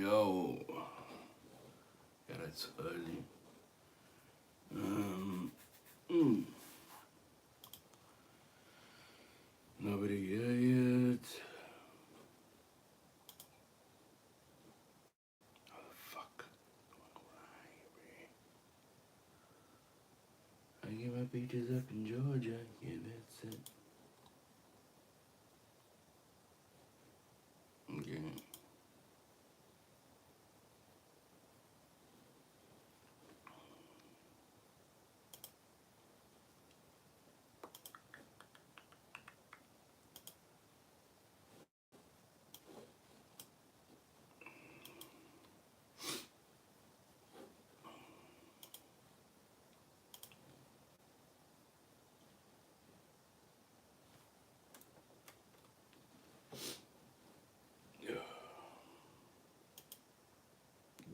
Yo, yeah, it's early. Mm, Nobody here yet. Oh, fuck. I get my beaches up in Georgia. Yeah, that's it. Okay.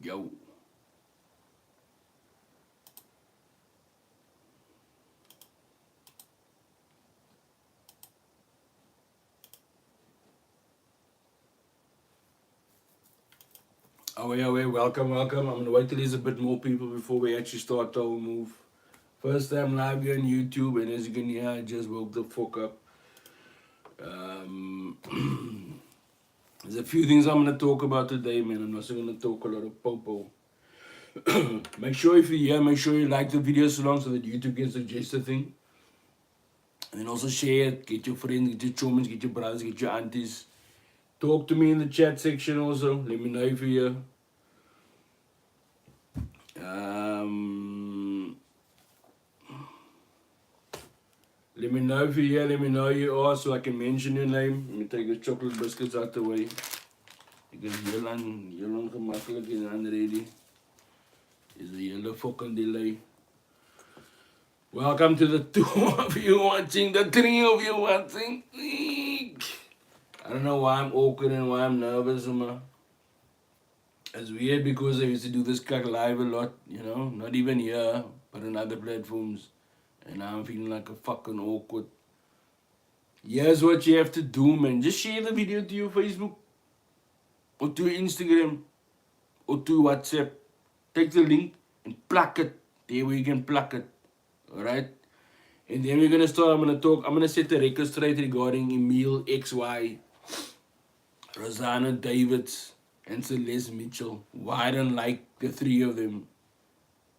Yo. Away, welcome. I'm gonna wait till there's a bit more people before we actually start our move. First time live here on YouTube, and as you can hear, I just woke the fuck up. There's a few things I'm gonna talk about today, man. I'm also gonna talk a lot of popo. Make sure if you're here, make sure you like the video so long so that YouTube can suggest a thing. And then also share it, get your friends, get your chomins, get your brothers, get your aunties. Talk to me in the chat section also. Let me know if you're here. Let me know if you're here, let me know who you are so I can mention your name. Let me take the chocolate biscuits out the way. Because heel ongemakkelijk in hand ready. Is a hele fucking delay. Welcome to the 2 of you watching, the 3 of you watching. I don't know why I'm awkward and why I'm nervous, man. It's weird because I used to do this cock live a lot, you know, not even here, but on other platforms. And now I'm feeling like a fucking awkward. Here's what you have to do, man. Just share the video to your Facebook, or to your Instagram, or to WhatsApp. Take the link and plug it. There where you can plug it. Alright? And then we're gonna start. I'm gonna set the record straight regarding Emil XY, Rosanna Davids, and Celeste Mitchell. Why I don't like the 3 of them.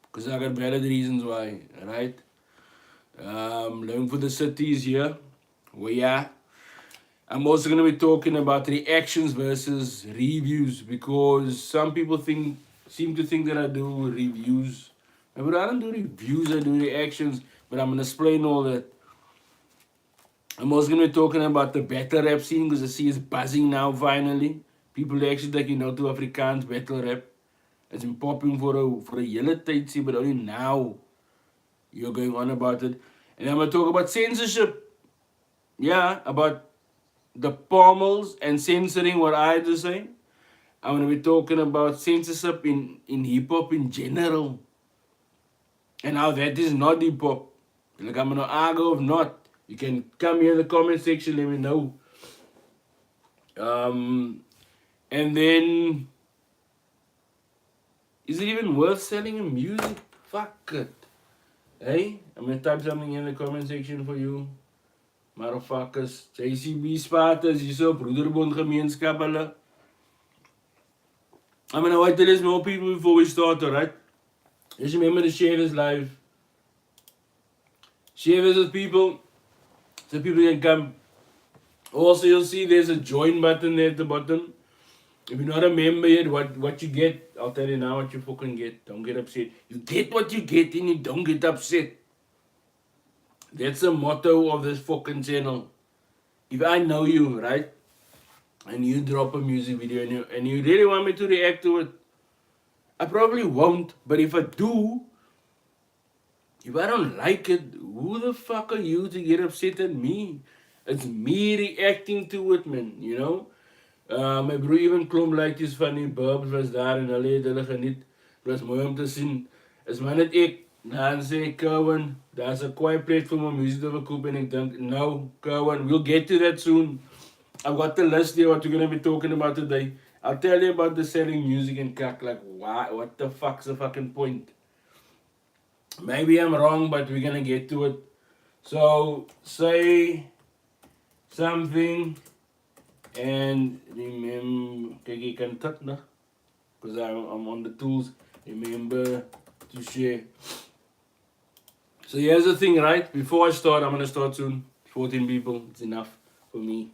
Because I got valid reasons why. Alright? Looking for the cities here. Where yeah. I'm also gonna be talking about reactions versus reviews, because some people seem to think that I do reviews. But I don't do reviews, I do reactions. But I'm gonna explain all that. I'm also gonna be talking about the battle rap scene, because I see it's buzzing now finally. People actually taking note to Afrikaans battle rap. It's been popping for a hele tyd, but only now you're going on about it. And I'm gonna talk about censorship. Yeah, about the pommels and censoring what I had to say. I'm going to be talking about censorship in hip-hop in general. And how that is not hip-hop. Like, I'm going to argue if not. You can come here in the comment section, let me know. And then, is it even worth selling a music? Fuck it. Hey, I'm going to type something in the comment section for you. Motherfuckers. JCB Spartans, hierso, Broederbond gemeenskap hulle. I'm gonna wait till there's more people before we start, alright? Just remember to share this live. Share this with people so people can come. Also, you'll see there's a join button there at the bottom. If you're not a member yet, what you get, I'll tell you now what you fucking get. Don't get upset. You get what you get and you don't get upset. That's the motto of this fucking channel. If I know you, right? And you drop a music video and you really want me to react to it, I probably won't. But if I do, if I don't like it, who the fuck are you to get upset at me? It's me reacting to it, man, you know? My broer even klomp liedjies van die burbs was daar en hulle het hulle geniet. Het was mooi om te sien. Is maar net ek, dan sê Cowan, daar's 'n quiet platform om music te verkoop en ek dink, no, Cowan, we'll get to that soon. I've got the list here what we're going to be talking about today. I'll tell you about the selling music and crack. Like, why? What the fuck's the fucking point? Maybe I'm wrong, but we're gonna get to it. So say something and remember. Okay, you can talk now because I'm on the tools. Remember to share. So here's the thing, right? Before I start, I'm gonna start soon. 14 people, it's enough for me.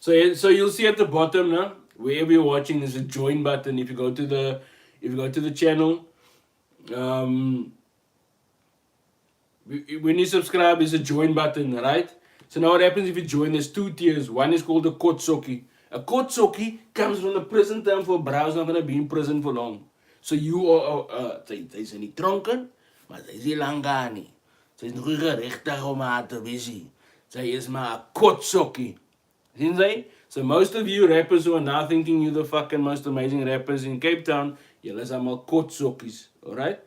So you'll see at the bottom now, wherever you're watching, there's a join button. If you go to the channel, um, when you subscribe, there's a join button, right? So now what happens if you join? There's two tiers. One is called a kotsoki. A kotsoki comes from the prison term for brows not gonna be in prison for long. So you are, sy nie dronken, maar sy is nie langani. Sy is nog nie geregtig om haar te visie. Sy is maar 'n kotsoki. Sien jy? So most of you rappers who are now thinking you're the fucking most amazing rappers in Cape Town, julle is allemaal kotsokkies, alright?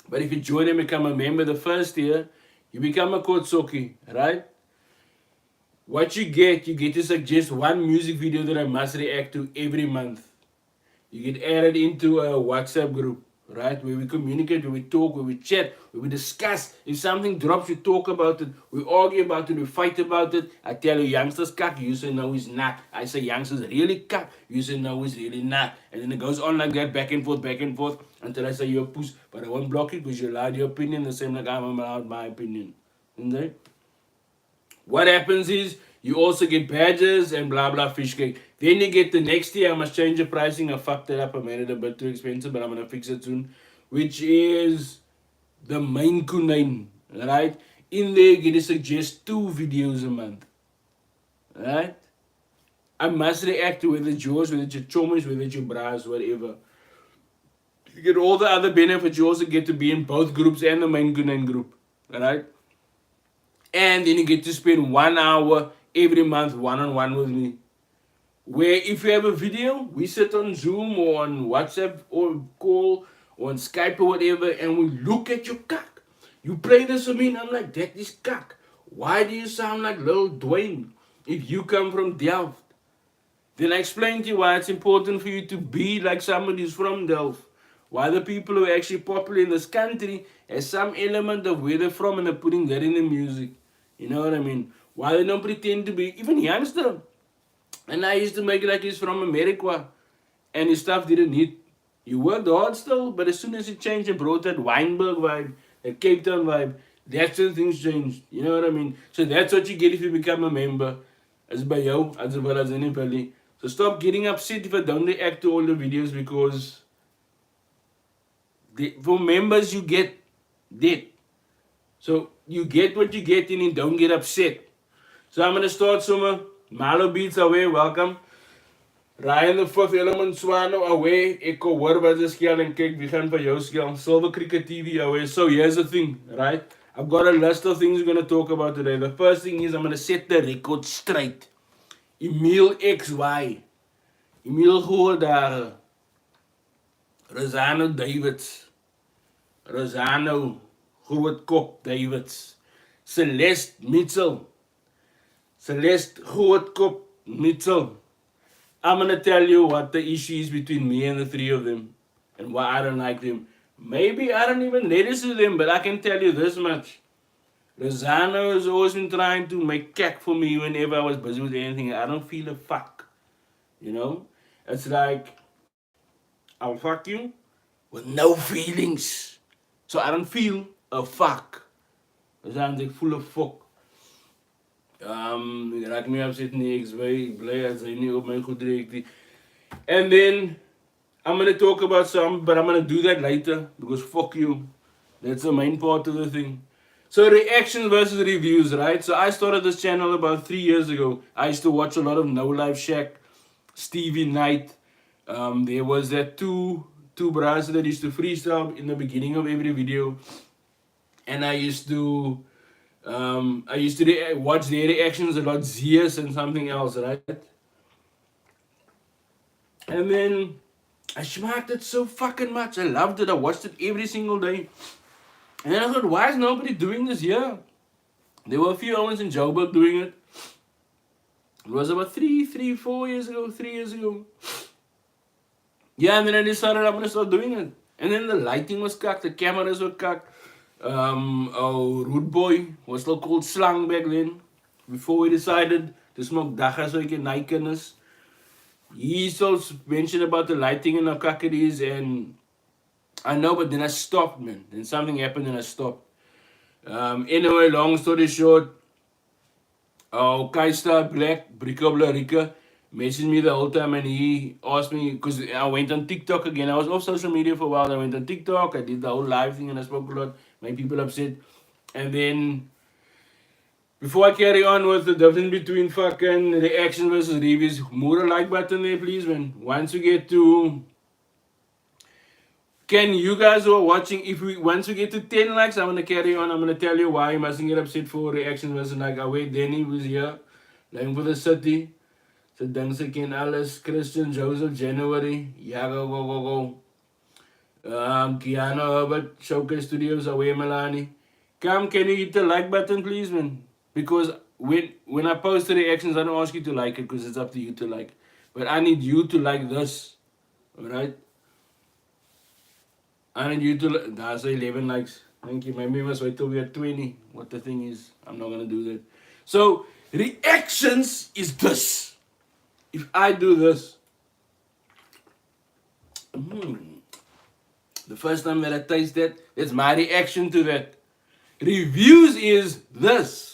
But if you join and become a member the first year, you become a kotsoki, right? What you get to suggest one music video that I must react to every month. You get added into a WhatsApp group, right? Where we communicate, where we talk, where we chat, where we discuss. If something drops, we talk about it, we argue about it, we fight about it. I tell you, youngsters cuck, you say no, he's not. I say youngsters really cuck, you say no, he's really not. And then it goes on like that, back and forth, until I say you're a puss. But I won't block it because you allowed your opinion, the same like I'm allowed my opinion. Okay? What happens is, you also get badges and blah blah fish cake. Then you get the next year, I must change the pricing. I fucked it up, I made it a bit too expensive, but I'm gonna fix it soon. Which is the main kunai, right? In there, you get to suggest 2 videos a month. Right? I must react to whether it's yours, whether it's your chomish, whether it's your bras, whatever. You get all the other benefits. You also get to be in both groups and the main kunai group. Right? And then you get to spend 1 hour every month one-on-one with me. Where if you have a video, we sit on Zoom or on WhatsApp or call or on Skype or whatever, and we look at your cock. You play this with me and I'm like, that is cock. Why do you sound like little Dwayne if you come from Delft? Then I explain to you why it's important for you to be like somebody who's from Delft. Why the people who are actually popular in this country has some element of where they're from and they're putting that in the music. You know what I mean? Why they don't pretend to be even youngster. And I used to make it like he's from America and his stuff didn't hit. You worked hard still, but as soon as you changed and brought that Weinberg vibe, that Cape Town vibe, that's when things changed. You know what I mean? So that's what you get if you become a member. As by you, as well as anybody. So stop getting upset if I don't react to all the videos because for members you get that. So you get what you get and you don't get upset. So I'm going to start somewhere. Malo Beats away, welcome. Ryan the 5th Element Swano away. Ek hoor wat is skel en kyk, wie gaan vir jou skel. Silver Cricket TV away. So here's the thing, right? I've got a list of things we're going to talk about today. The first thing is I'm going to set the record straight. Emil XY. Emil Goordare. Rosano Davids. Rosano Grootkop Davids. Celeste Mitchell. Celeste Grootkop Mitchell. I'm going to tell you what the issue is between me and the 3 of them. And why I don't like them. Maybe I don't even notice to them, but I can tell you this much. Rosano has always been trying to make cack for me whenever I was busy with anything. I don't feel a fuck. You know? It's like, I'll fuck you with no feelings. So I don't feel a fuck. Rosano's like full of fuck. Ik raak me upset niks bij, blij als hij niet op mijn goed reageert. And then, I'm going to talk about some, but I'm going to do that later, because fuck you. That's the main part of the thing. So reactions versus reviews, right? So I started this channel about 3 years ago. I used to watch a lot of No Life Shack, Stevie Knight. There was that two brothers that used to freestyle in the beginning of every video. And I used to watch their reactions about Zeus and something else, right? And then I smacked it so fucking much. I loved it. I watched it every single day. And then I thought, why is nobody doing this here? There were a few owners in Joburg doing it. It was about 4 years ago, 3 years ago. Yeah, and then I decided I'm gonna start doing it. And then the lighting was cucked, the cameras were cucked. Root Boy was still called Slang back then. Before we decided to smoke dacha so we can nikeness. He still mentioned about the lighting and how cuck it is, and I know, but then I stopped, man. Then something happened and I stopped. Anyway, long story short, Kaista Black, Brico Blarica, messaged me the whole time and he asked me, because I went on TikTok again. I was off social media for a while. I went on TikTok, I did the whole live thing and I spoke a lot, made people upset. And then, before I carry on with the difference between fucking reaction versus reviews, more a like button there, please, man. Once we get to, can you guys who are watching, if we once we get to 10 likes, I'm gonna carry on. I'm gonna tell you why you mustn't get upset for reaction versus like. I wait, Danny was here, lying for the city. So dankzij Ken Alice, Christian, Joseph, January, yeah, go. Kiana Herbert, Showcase Studios, Away Milani. Come, can you hit the like button, please, man? Because when I post the reactions, I don't ask you to like it because it's up to you to like. But I need you to like this, alright? I need you to. That's 11 likes. Thank you. Maybe we must wait till we are 20. What the thing is, I'm not gonna do that. So reactions is this. If I do this, the first time that I taste that, it's my reaction to that. Reviews is this.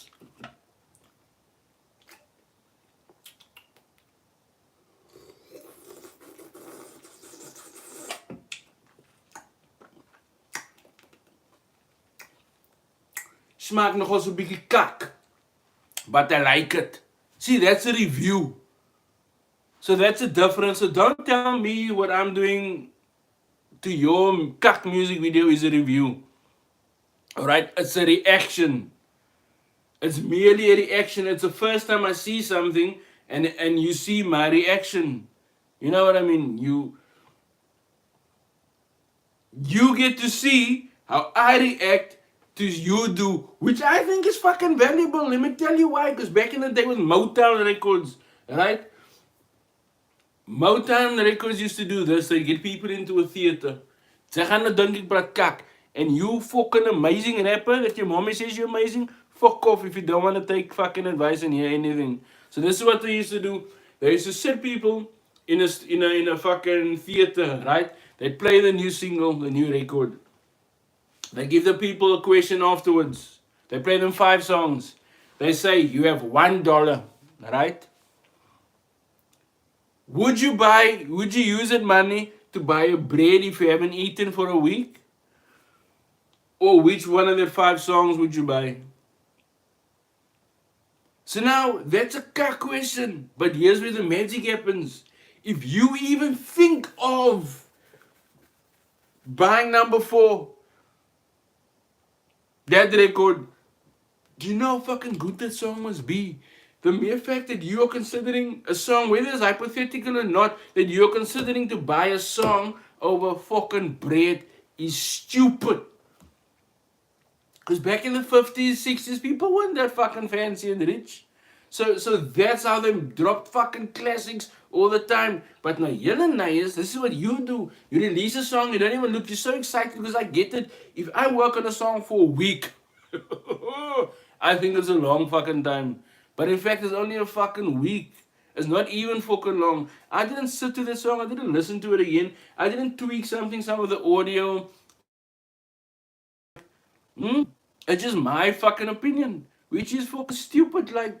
Smaakt nogal zo'n beetje kak. But I like it. See, that's a review. So that's the difference. So don't tell me what I'm doing to your kak music video is a review. Alright? It's a reaction. It's merely a reaction. It's the first time I see something and you see my reaction. You know what I mean? You get to see how I react to you do, which I think is fucking valuable. Let me tell you why. Because back in the day with Motown records, right? Motown records used to do this. They get people into a theater. Ze gaan dan denk ik praat kak. And you fucking amazing rapper that your mommy says you're amazing, fuck off if you don't want to take fucking advice and hear anything. So this is what they used to do. They used to sit people in a fucking theater, right? They play the new single, the new record. They give the people a question afterwards. They play them 5 songs. They say, you have $1, right? Would you use that money to buy a bread if you haven't eaten for a week? Or which one of the 5 songs would you buy? So now, that's a car question. But here's where the magic happens. If you even think of buying number 4, that record, do you know how fucking good that song must be? The mere fact that you are considering a song, whether it's hypothetical or not, that you're considering to buy a song over fucking bread is stupid. Because back in the 50s, 60s, people weren't that fucking fancy and rich. So that's how they dropped fucking classics all the time. But now, this is what you do. You release a song, you don't even look, you're so excited because I get it. If I work on a song for a week, I think it's a long fucking time. But in fact, it's only a fucking week. It's not even fucking long. I didn't sit to the song, I didn't listen to it again. I didn't tweak some of the audio. It's just my fucking opinion, which is fucking stupid. Like,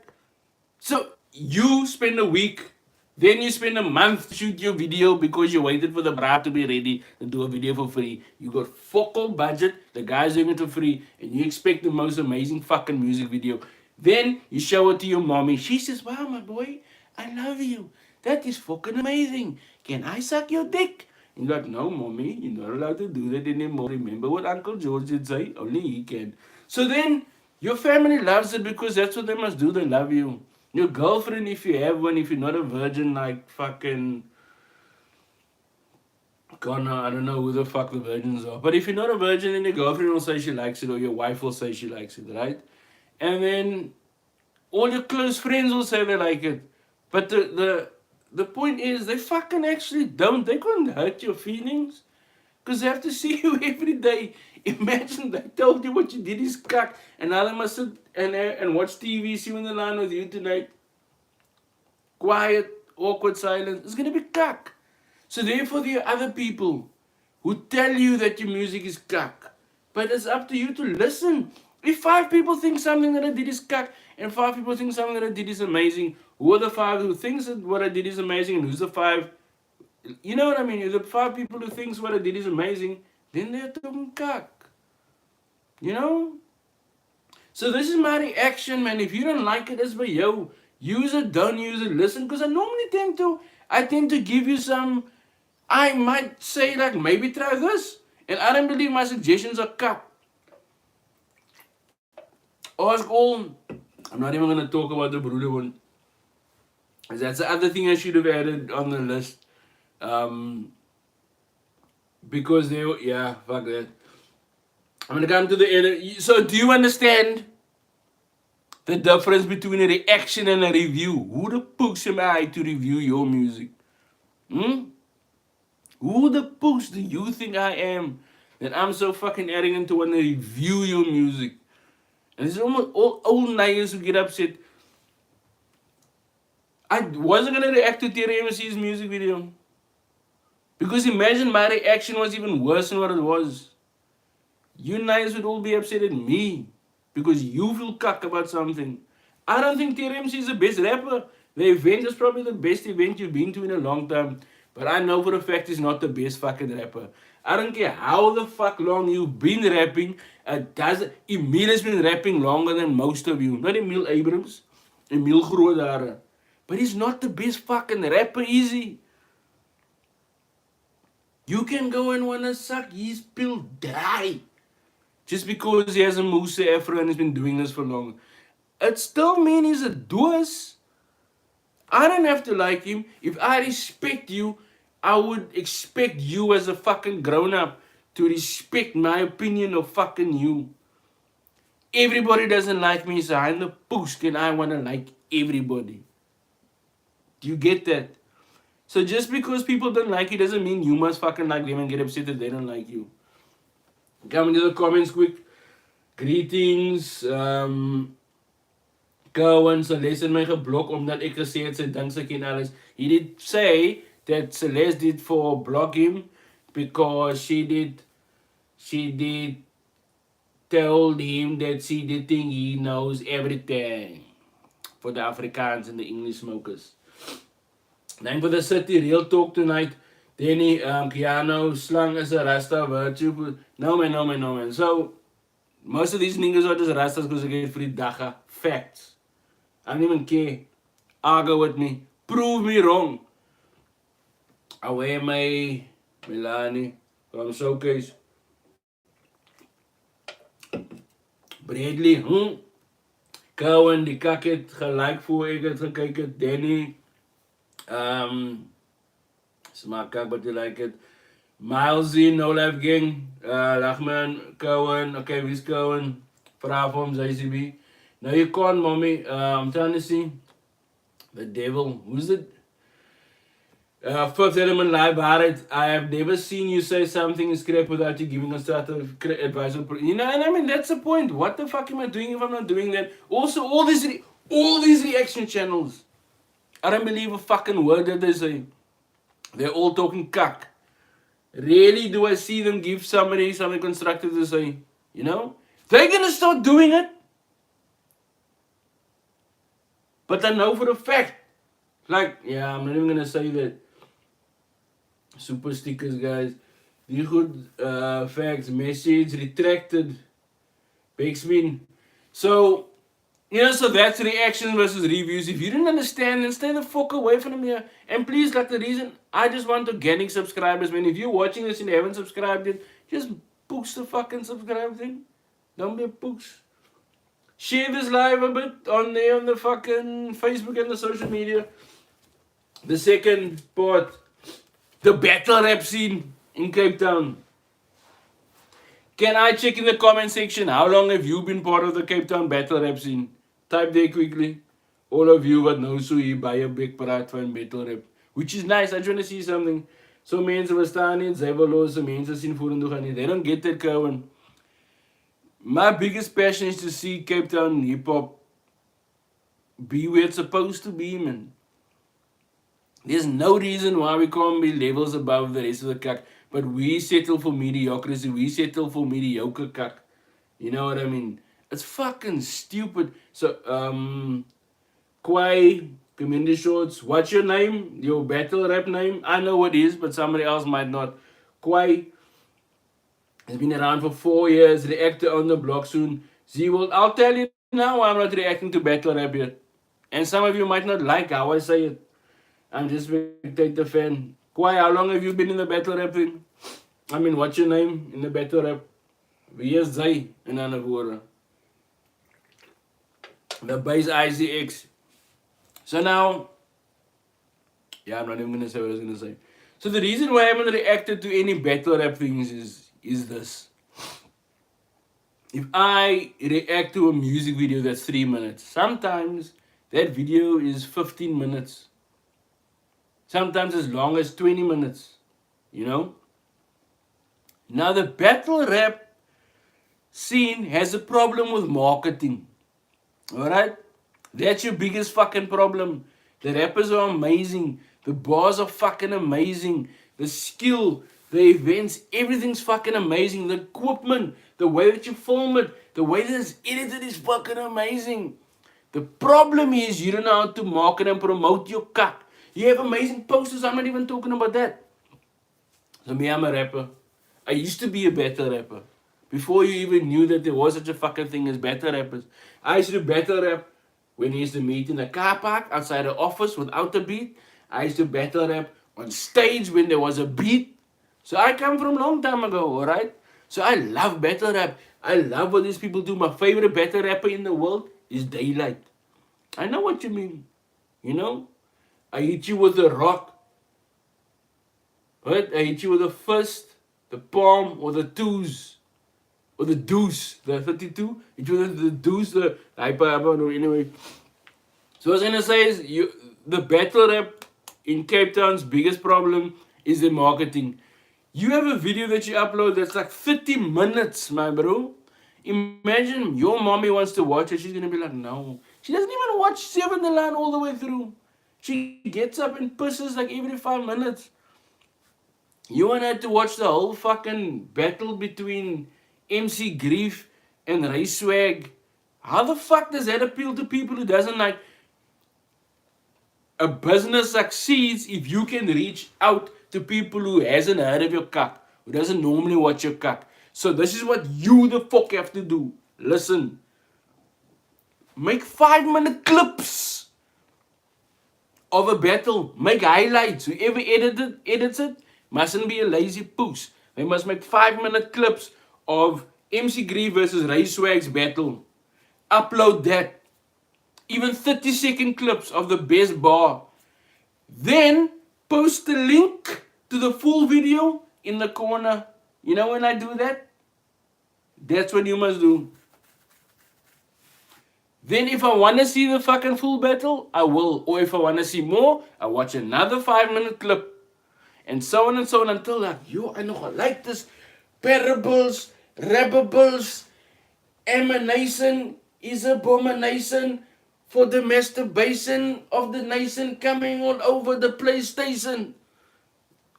so you spend a week, then you spend a month to shoot your video because you waited for the bride to be ready to do a video for free. You got fuck all budget, the guy's doing it for free, and you expect the most amazing fucking music video. Then you show it to your mommy. She says, wow, my boy, I love you. That is fucking amazing. Can I suck your dick? And you're like, no, mommy, you're not allowed to do that anymore. Remember what Uncle George did say? Only he can. So then your family loves it because that's what they must do. They love you. Your girlfriend, if you have one, if you're not a virgin, like fucking, God, no, I don't know who the fuck the virgins are. But if you're not a virgin, then your girlfriend will say she likes it, or your wife will say she likes it, right? And then all your close friends will say they like it. But the point is, they fucking actually don't. They can't hurt your feelings. Because they have to see you every day. Imagine they told you what you did is cuck. And now they must sit and watch TV, see you in the line with you tonight. Quiet, awkward silence. It's going to be cuck. So therefore, there are other people who tell you that your music is cuck. But it's up to you to listen. If 5 people think something that I did is cuck, and 5 people think something that I did is amazing, who are the 5 who thinks that what I did is amazing, and who's the 5? You know what I mean? If the 5 people who thinks what I did is amazing, then they're talking cuck. You know? So this is my reaction, man. If you don't like it, it's by you. Use it, don't use it, listen. Because I tend to give you some, I might say like, maybe try this. And I don't believe my suggestions are cuck. Ask all. I'm not even going to talk about the Bruder one. That's the other thing I should have added on the list. Because they were, yeah, fuck that. I'm gonna come to the end. So, do you understand the difference between a reaction and a review? Who the pooks am I to review your music? Who the pooks do you think I am that I'm so fucking arrogant to want to review your music? And it's almost all old niggas who get upset. I wasn't gonna react to Terry MC's music video. Because imagine my reaction was even worse than what it was. You guys would all be upset at me because you feel cuck about something. I don't think TRMC is the best rapper. The event is probably the best event you've been to in a long time. But I know for a fact he's not the best fucking rapper. I don't care how the fuck long you've been rapping. Emil has been rapping longer than most of you. Not Emil Abrams. Emil Grootdare. But he's not the best fucking rapper, is he? You can go and wanna suck his pill dry. Just because he has a moose afro and has been doing this for long. It still means he's a doos. I don't have to like him. If I respect you, I would expect you as a fucking grown-up to respect my opinion of fucking you. Everybody doesn't like me, so I'm the push and I want to like everybody. Do you get that? So just because people don't like you doesn't mean you must fucking like them and get upset that they don't like you. Come into the comments quick. Greetings. Cohen, Celeste het my geblok omdat ek gesê het sy dink sy ken alles. He did say that Celeste did for block him because she did told him that she did think he knows everything for the Afrikaans and the English smokers. Thank for the city real talk tonight. Danny, Keanu, slang is a Rasta virtue. No man. So, most of these niggas are just Rastas because they get free dacha. Facts. I don't even care. Argue with me. Prove me wrong. Away my Milani from Showcase. Bradley, Cohen, die kak het gelijk voor ek het gekyk het. Danny, smaak kak but you like it. Milesy, No Life Gang, Lachman, Cohen, okay, wie's Cohen? Vraag vir hom, JCB. No, you can't, mommy. I'm trying to see. The devil. Who's it? Fifth Element Live Barrett. I have never seen you say something is crap without you giving us advice. You know, and I mean, that's the point. What the fuck am I doing if I'm not doing that? Also, all these reaction channels. I don't believe a fucking word that they say. They're all talking cuck. Rarely do I see them give somebody something constructive to say. You know? They're gonna start doing it. But I know for a fact. Like, yeah, I'm not even gonna say that. Super stickers, guys. Die good facts. Message retracted. Bakersman. So, you know, so that's reaction versus reviews. If you didn't understand, then stay the fuck away from here. And please, like the reason, I just want organic subscribers, man. If you're watching this and you haven't subscribed yet, just push the fucking subscribe thing. Don't be a push. Share this live a bit on there on the fucking Facebook and the social media. The second part, the battle rap scene in Cape Town. Can I check in the comment section how long have you been part of the Cape Town battle rap scene? Type there quickly. all of you wat nou so hier baie big praat van battle rap, which is nice. I just want to see something. So mense verstaan nie, sy wil los, so mense sien vorentoe gaan nie. They don't get that, Cohen. My biggest passion is to see Cape Town hip hop be where it's supposed to be, man. There's no reason why we can't be levels above the rest of the kak, but we settle for mediocrity. We settle for mediocre kak. You know what I mean? It's fucking stupid. So, Kwai, Community Shorts, what's your name? Your battle rap name? I know what it is, but somebody else might not. Kwai has been around for 4 years, reactor on the block soon. Z-World, I'll tell you now, I'm not reacting to battle rap yet. And some of you might not like how I say it. I'm just a spectator fan. Kwai, how long have you been in the battle rap thing? I mean, what's your name in the battle rap? Wie is Zay in ander woorde? The base ICX. So now, yeah, I'm not even gonna say what I was gonna say. So the reason why I haven't reacted to any battle rap things is this. If I react to a music video that's 3 minutes, sometimes that video is 15 minutes. Sometimes as long as 20 minutes. You know? Now the battle rap scene has a problem with marketing. Alright? That's your biggest fucking problem. The rappers are amazing. The bars are fucking amazing. The skill, the events, everything's fucking amazing. The equipment, the way that you film it, the way that it's edited is fucking amazing. The problem is you don't know how to market and promote your cuck. You have amazing posters. I'm not even talking about that. So me, I'm a rapper. I used to be a battle rapper. Before you even knew that there was such a fucking thing as battle rappers. I used to do battle rap when he used to meet in a car park outside the office without a beat. I used to battle rap on stage when there was a beat. So I come from a long time ago, alright? So I love battle rap. I love what these people do. My favorite battle rapper in the world is Daylight. I know what you mean. You know? I hit you with a rock. Right? I hit you with the fist, the palm, or the twos. Or the deuce, the 32. Hit you with the deuce, the hyper, anyway. So what I was gonna say is the battle rap in Cape Town's biggest problem is the marketing. You have a video that you upload that's like 30 minutes, my bro. Imagine your mommy wants to watch it, she's gonna be like, no. She doesn't even watch 7 the line all the way through. She gets up and pisses like every 5 minutes. You want her to watch the whole fucking battle between MC Grief and Ray Swag. How the fuck does that appeal to people who doesn't like? A business succeeds if you can reach out to people who hasn't heard of your cuck, who doesn't normally watch your cuck. So this is what you the fuck have to do. Listen. Make 5-minute clips of a battle. Make highlights. Whoever edits it mustn't be a lazy puss. They must make 5-minute clips of MC Grief versus Ray Swag's battle. Upload that. Even 30-second clips of the best bar. Then post the link to the full video in the corner. You know when I do that? That's what you must do. Then if I want to see the fucking full battle, I will. Or if I want to see more, I watch another 5-minute clip. And so on until like, yo, I know I like this. Parables, rabables, emanation is abomination for the masturbation of the nation coming all over the PlayStation.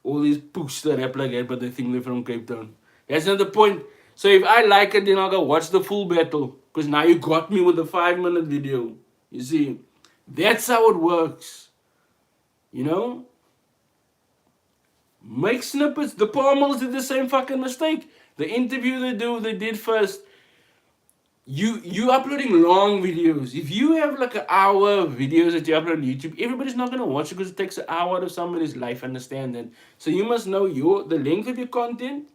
All these poops that rap like that, but they think they're from Cape Town. That's not the point. So if I like it, then I'll go watch the full battle. Because now you got me with a 5-minute video. You see, that's how it works. You know? Make snippets. The Palmers did the same fucking mistake. The interview they did first. You uploading long videos. If you have like an hour of videos that you upload on YouTube, everybody's not gonna watch it because it takes an hour out of somebody's life. Understand that? So you must know the length of your content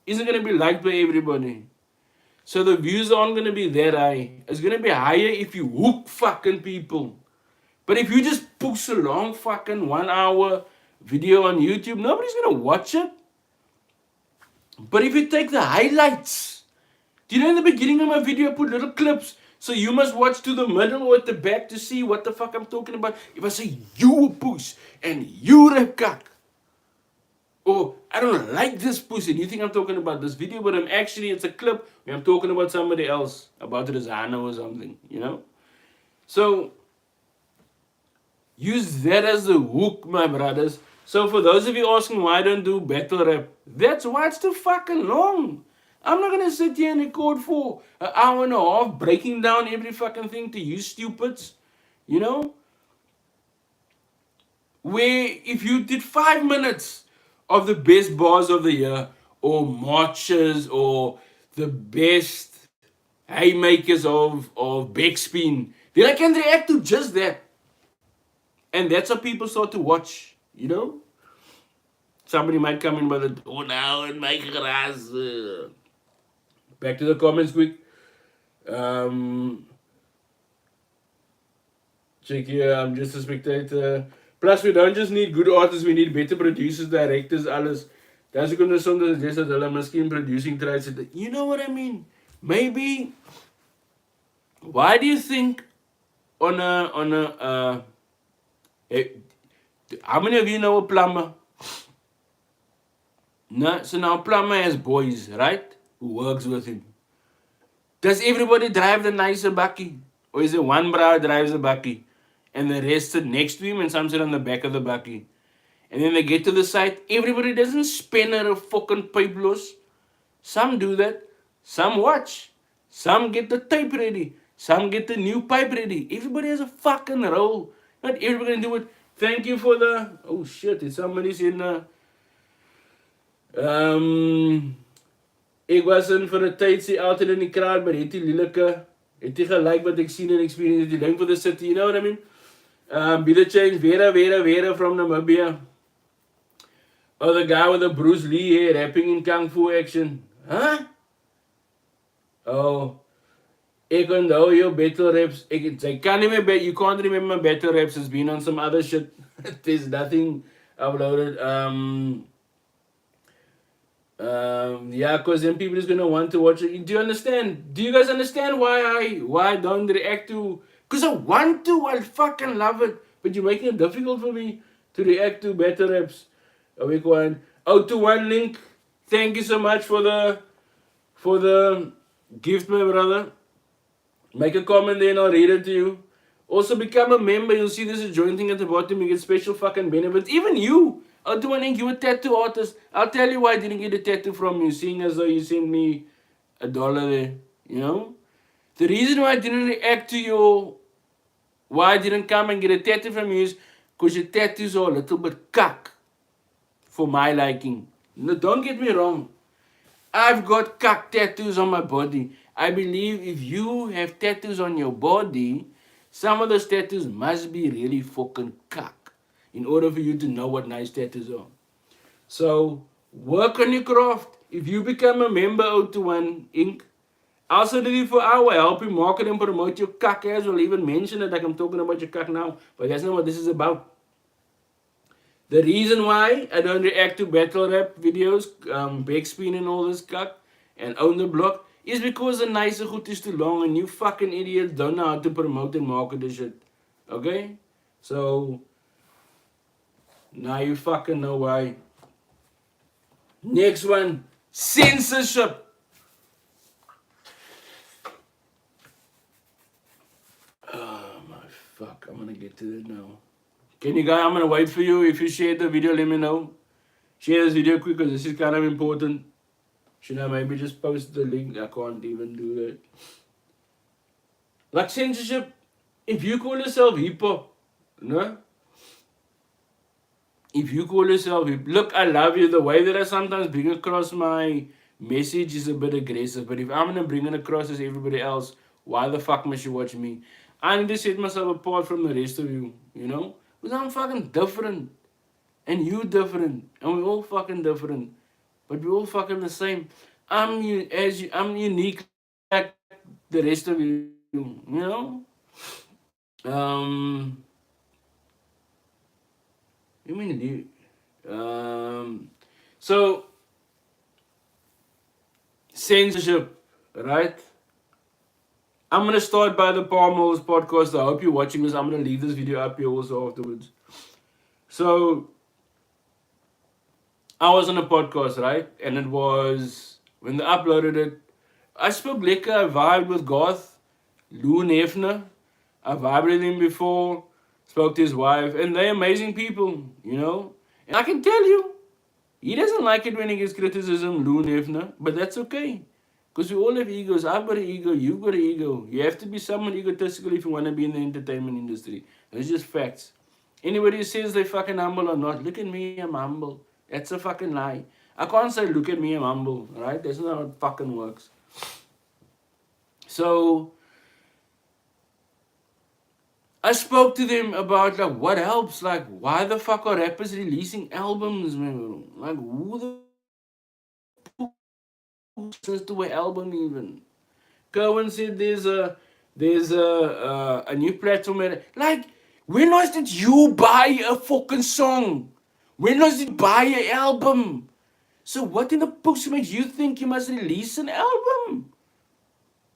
isn't gonna be liked by everybody. So the views aren't gonna be that high. It's gonna be higher if you hook fucking people. But if you just post a long fucking 1 hour video on YouTube, nobody's gonna watch it. But if you take the highlights, do you know in the beginning of my video I put little clips So you must watch to the middle or at the back to see what the fuck I'm talking about. If I say you a puss and you a cock, or I don't like this pussy, and you think I'm talking about this video, but it's a clip where I'm talking about somebody else, about Rizana or something, you know? So use that as the hook, my brothers. So for those of you asking why I don't do battle rap, that's why it's too fucking long. I'm not gonna sit here and record for an hour and a half breaking down every fucking thing to you stupids. You know? Where if you did 5 minutes of the best bars of the year, or marches, or the best haymakers of backspin, then I can react to just that. And that's how people start to watch, you know? Somebody might come in by the door now and make grass. Back to the comments quick. Um, Check here, I'm just a spectator. Plus, we don't just need good artists, we need better producers, directors, alles. That's ook onder soms suggest dat hulle miskien producing tries. You know what I mean? Maybe. Why do you think eh, how many of you know a plumber? No, so now a plumber has boys, right? Who works with him. Does everybody drive the nicer bakkie? Or is it one bro drives the bakkie and the rest sit next to him and some sit on the back of the bakkie? And then they get to the site, everybody doesn't spin a fucking pipe loss. Some do that. Some watch. Some get the tape ready. Some get the new pipe ready. Everybody has a fucking role. Not everybody can do it. Thank you for the... Oh shit, it's somebody's in the... Ek was in vir 'n tyd sê altyd in die kraal, maar het die lelike het nie gelyk wat ek sien en experience die ding for the city, you know what I mean? Be the change, Vera from Namibia. Oh, the guy with the Bruce Lee hair rapping in Kung Fu action. Huh? Oh, ek onthou jou battle raps. I can't remember, you can't remember my battle raps. It's been on some other shit. There's nothing uploaded. Yeah, because then people is gonna want to watch it. Do you understand? Do you guys understand why I don't react to? Because I want to. I fucking love it. But you're making it difficult for me to react to battle raps. A week one. 021 link. Thank you so much for the gift, my brother. Make a comment there and I'll read it to you. Also become a member. You'll see there's a join thing at the bottom. You get special fucking benefits. Even you. I'll do an ink. You a tattoo artist. I'll tell you why I didn't get a tattoo from you, seeing as though you sent me $1 there. You know? The reason why I didn't react to your... Why I didn't come and get a tattoo from you is because your tattoos are a little bit cuck. For my liking. No, don't get me wrong. I've got cuck tattoos on my body. I believe if you have tattoos on your body, some of those tattoos must be really fucking cuck in order for you to know what nice tattoos are. So, work on your craft. If you become a member 021 Inc., also do it for our help you market and promote your cuck as well. Even mention it like I'm talking about your cuck now. But that's not what this is about. The reason why I don't react to battle rap videos, backspin and all this cuck, and own the block, is because the nicer goed is too long and you fucking idiots don't know how to promote and market this shit. Okay? So, now you fucking know why. Next one, censorship. Oh my fuck, I'm gonna get to that now. Can you guys, I'm gonna wait for you. If you share the video, let me know. Share this video quick because this is kind of important. Should I maybe just post the link? I can't even do that. Like censorship, if you call yourself hip hop, no? If you call yourself hip, look, I love you. The way that I sometimes bring across my message is a bit aggressive, but if I'm gonna bring it across as everybody else, why the fuck must you watch me? I need to set myself apart from the rest of you, you know? Because I'm fucking different. And you different. And we're all fucking different. But we're all fucking the same. I'm unique like the rest of you, you know? You mean you? So censorship, right? I'm gonna start by the Palm Mills podcast. I hope you're watching this. I'm gonna leave this video up here also afterwards. So I was on a podcast, right? And it was when they uploaded it. I spoke liquor, I vibed with Goth, Lou Hefner. I vibed with him before, spoke to his wife, and they're amazing people, you know? And I can tell you, he doesn't like it when he gets criticism, Lou Hefner, but that's okay. Because we all have egos. I've got an ego, you've got an ego. You have to be someone egotistical if you want to be in the entertainment industry. It's just facts. Anybody who says they're fucking humble or not, look at me, I'm humble. That's a fucking lie. I can't say, look at me, I'm humble, right? That's not how it fucking works. So, I spoke to them about like what helps, like why the fuck are rappers releasing albums, man? Like who the fuck listens to an album even? Cohen said there's a new platform like when was did you buy a fucking song? When was it buy an album? So what in the books makes you think you must release an album?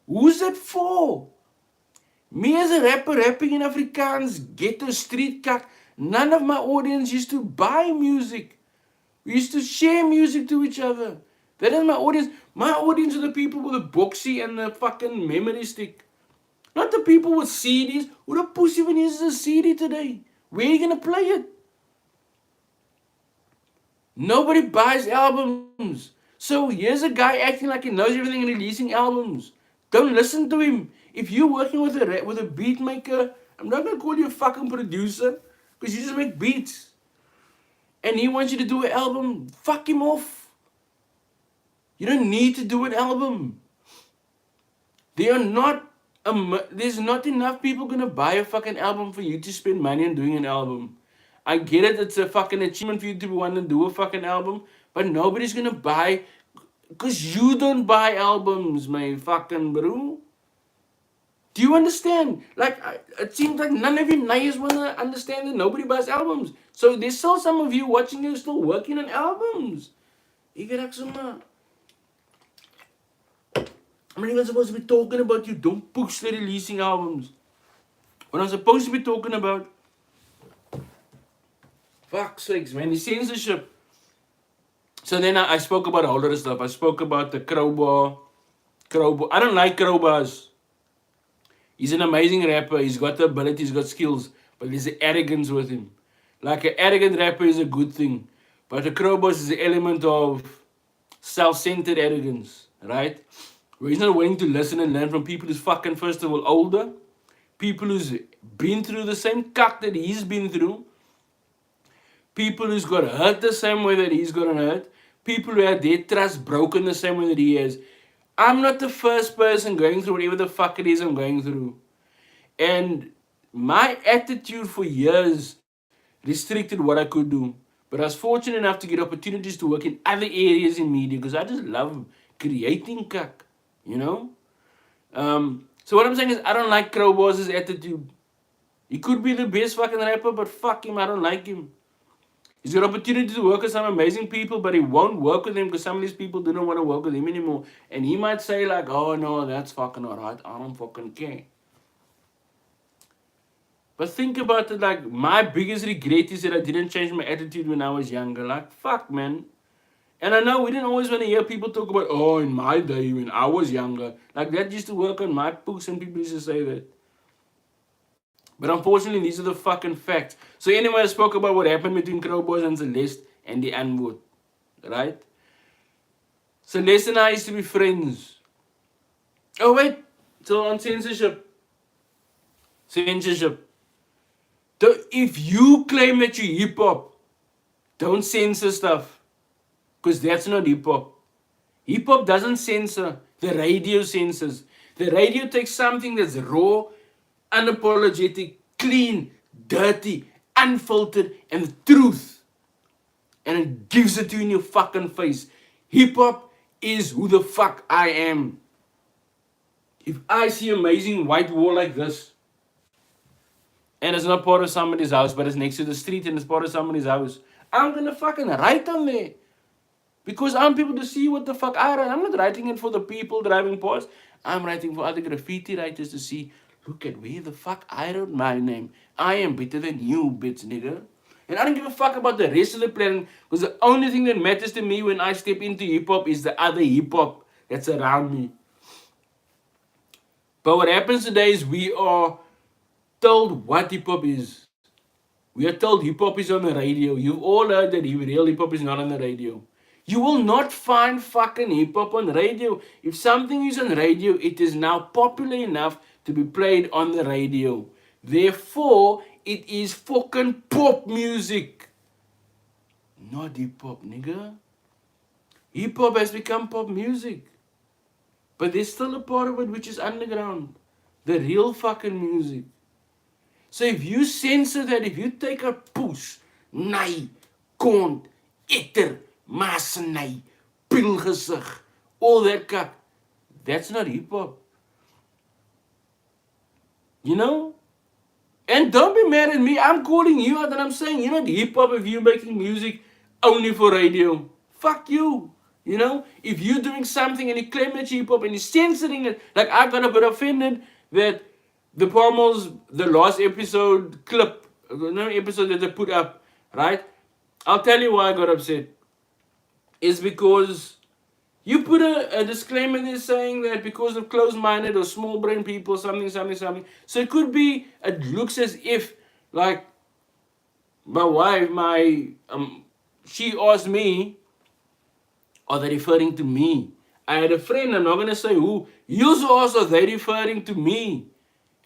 Who's that for? Me as a rapper rapping in Afrikaans, ghetto street cut, none of my audience used to buy music. We used to share music to each other. That is my audience. My audience are the people with the boxy and the fucking memory stick. Not the people with CDs. Who the pussy even uses a CD today? Where are you gonna play it? Nobody buys albums. So here's a guy acting like he knows everything and releasing albums. Don't listen to him. If you're working with a beat maker, I'm not gonna call you a fucking producer because you just make beats. And he wants you to do an album. Fuck him off. You don't need to do an album. There's not enough people gonna buy a fucking album for you to spend money on doing an album. I get it, it's a fucking achievement for you to want to do a fucking album, but nobody's gonna buy because you don't buy albums, my fucking bro. Do you understand? Like, it seems like none of you niggas want to understand that nobody buys albums. So there's still some of you watching you still working on albums. You get I'm not even supposed to be talking about you. Don't push the releasing albums. What I'm supposed to be talking about, fuck sakes, man, the censorship. So then I spoke about all of this stuff. I spoke about the crowbar. I don't like crowbars. He's an amazing rapper. He's got the ability, he's got skills, but there's an arrogance with him. Like an arrogant rapper is a good thing, but the crowbar is the element of self-centered arrogance, right? Where he's not willing to listen and learn from people who's fucking, first of all, older, people who's been through the same cuck that he's been through, people who's got hurt the same way that he's got hurt, people who had their trust broken the same way that he has. I'm not the first person going through whatever the fuck it is I'm going through. And my attitude for years restricted what I could do. But I was fortunate enough to get opportunities to work in other areas in media because I just love creating cuck, you know? So what I'm saying is I don't like Crowbar's attitude. He could be the best fucking rapper, but fuck him, I don't like him. He's got opportunity to work with some amazing people, but he won't work with them because some of these people don't want to work with him anymore. And he might say like, oh no, that's fucking alright, I don't fucking care. But think about it, like my biggest regret is that I didn't change my attitude when I was younger. Like, fuck, man. And I know we didn't always want to hear people talk about, oh, in my day when I was younger. Like that used to work on my books and people used to say that. But unfortunately, these are the fucking facts. So anyway, I spoke about what happened between Crowboys and Celeste and the N-word, right? Celeste and I used to be friends. Oh wait, so on censorship. Censorship. If you claim that you're hip-hop, don't censor stuff. Because that's not hip-hop. Hip-hop doesn't censor. The radio censors. The radio takes something that's raw, unapologetic, clean, dirty, unfiltered, and the truth. And it gives it to you in your fucking face. Hip-hop is who the fuck I am. If I see amazing white wall like this, and it's not part of somebody's house, but it's next to the street and it's part of somebody's house, I'm gonna fucking write on there. Because I want people to see what the fuck I write. I'm not writing it for the people driving past. I'm writing for other graffiti writers to see, look at where the fuck I wrote my name. I am better than you, bitch nigga. And I don't give a fuck about the rest of the planet, because the only thing that matters to me when I step into hip hop is the other hip hop that's around me. But what happens today is we are told what hip hop is. We are told hip hop is on the radio. You've all heard that real hip hop is not on the radio. You will not find fucking hip hop on radio. If something is on radio, it is now popular enough to be played on the radio. Therefore, it is fucking pop music. Not hip hop, nigga. Hip hop has become pop music. But there's still a part of it which is underground. The real fucking music. So if you censor that, if you take a poes, nee, kont, etter, maasnei, pilgesig, all that kak, that's not hip hop. You know? And don't be mad at me. I'm calling you out and I'm saying you're not hip hop if you're making music only for radio. Fuck you. You know? If you're doing something and you claim that you're hip hop and you're censoring it, like I got a bit offended that the Promos, the last episode clip, no episode that they put up, right? I'll tell you why I got upset. It's because you put a disclaimer there saying that because of closed-minded or small-brain people, something. So it could be, it looks as if, like, my wife, she asked me, are they referring to me? I had a friend, I'm not going to say who, you also, are they referring to me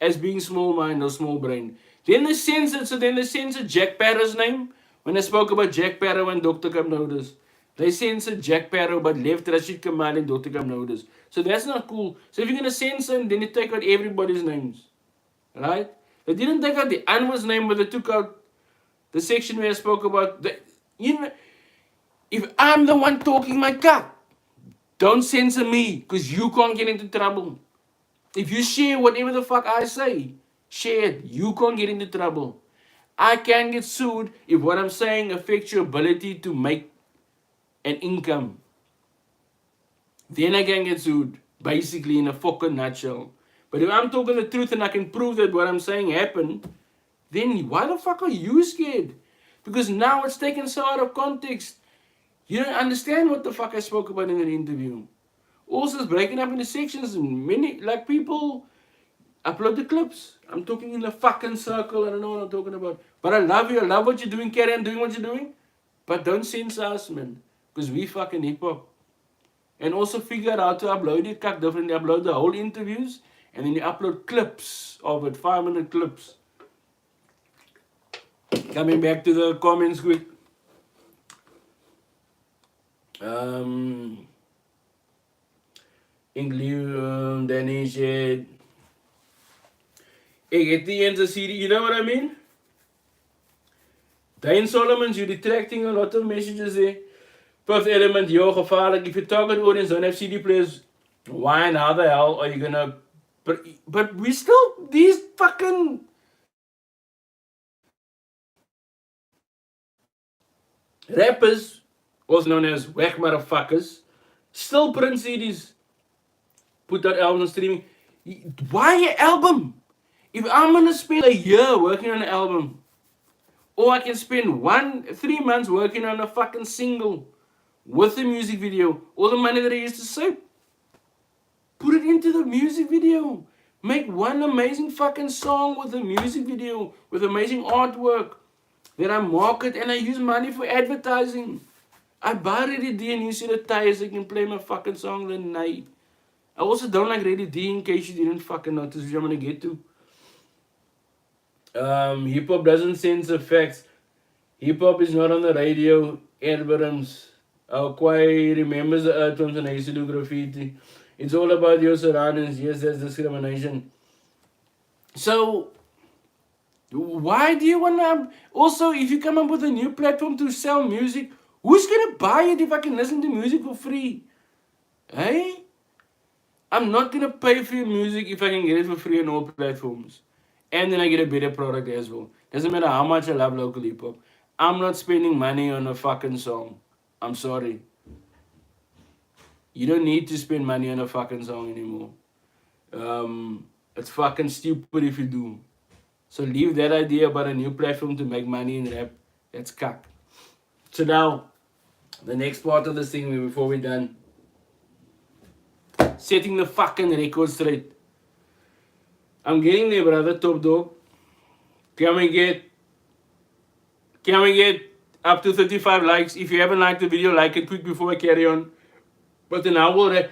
as being small-minded or small-brained? Then they censored Jack Sparrow's name. When I spoke about Jack Sparrow and Dr. Kamnodas, they censored Jack Sparrow but left Rashid Kamal and Dr. Kamnodas. So that's not cool. So if you're going to censor them, then you take out everybody's names. Right? They didn't take out the Anwar's name, but they took out the section where I spoke about, if I'm the one talking my cut, don't censor me, because you can't get into trouble. If you share whatever the fuck I say, share it. You can't get into trouble. I can get sued if what I'm saying affects your ability to make an income. Then I can get sued, basically, in a fucking nutshell. But if I'm talking the truth and I can prove that what I'm saying happened, then why the fuck are you scared? Because now it's taken so out of context. You don't understand what the fuck I spoke about in the interview. Also, it's breaking up into sections. Many, like, people upload the clips. I'm talking in a fucking circle. I don't know what I'm talking about. But I love you. I love what you're doing. Carry on doing what you're doing. But don't censor us, man. Because we fucking hip-hop. And also figure out how to upload it. Kak differently. Upload the whole interviews. And then you upload clips of it. 5-minute clips. Coming back to the comments quick. English, Danish, ik het die in the CD, you know what I mean? Dane Solomons, you're retracting a lot of messages there. Fifth element, yo, gevaarlijk. If your target audience don't have CD players, why and how the hell are you gonna... But we still, these fucking... rappers, also known as whack motherfuckers, still print CDs. Put that album on streaming. Why an album? If I'm gonna spend a year working on an album, or I can spend 3 months working on a fucking single with a music video, all the money that I used to save, put it into the music video. Make one amazing fucking song with a music video, with amazing artwork that I market and I use money for advertising. I buy Ready D and you see the tires, I can play my fucking song the night. I also don't like Ready D, in case you didn't fucking notice, which I'm gonna get to. Hip hop doesn't censor facts. Hip hop is not on the radio. Algorithms. Quite remembers the earthworms and I used to do graffiti. It's all about your surroundings. Yes, that's discrimination. So, why do you want to... Also, if you come up with a new platform to sell music, who's gonna buy it if I can listen to music for free? Hey? I'm not gonna pay for your music if I can get it for free on all platforms. And then I get a better product as well. Doesn't matter how much I love local hip hop. I'm not spending money on a fucking song. I'm sorry. You don't need to spend money on a fucking song anymore. It's fucking stupid if you do. So leave that idea about a new platform to make money in rap. That's cuck. So now, the next part of this thing before we're done, setting the fucking record straight. I'm getting there, brother, top dog. Can we get up to 35 likes? If you haven't liked the video, like it quick before I carry on. But then how will that...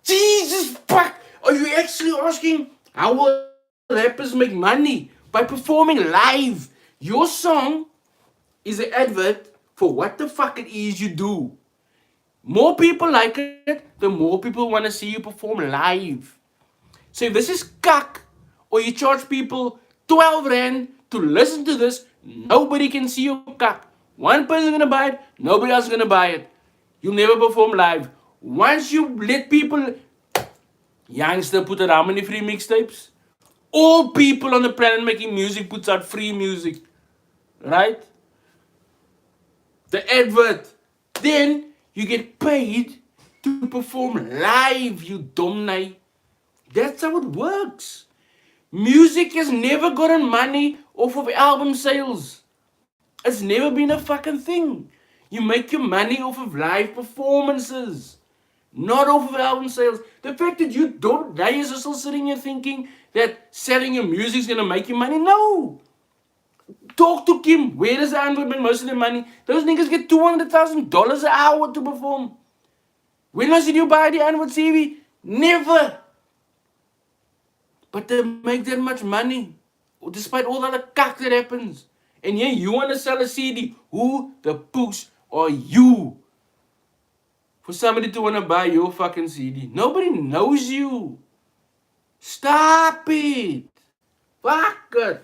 Jesus fuck! Are you actually asking how will rappers make money? By performing live. Your song is an advert for what the fuck it is you do. More people like it, the more people want to see you perform live. So if this is cuck, or you charge people 12 rand to listen to this, nobody can see your cuck. One person's gonna buy it, nobody else is gonna buy it. You'll never perform live. Once you let people, youngster put out how many free mixtapes? All people on the planet making music puts out free music. Right? The advert. Then you get paid to perform live, you dumb night. That's how it works. Music has never gotten money off of album sales. It's never been a fucking thing. You make your money off of live performances, not off of album sales. The fact that you don't guys are still sitting here thinking that selling your music is gonna make you money. No. Talk to Kim. Where does the Android make most of their money? Those niggas get $200,000 an hour to perform. When last did you buy the Android TV? Never. But they make that much money, despite all the other cuck that happens. And yeah, you want to sell a CD. Who the pooks are you for somebody to want to buy your fucking CD? Nobody knows you. Stop it. Fuck it.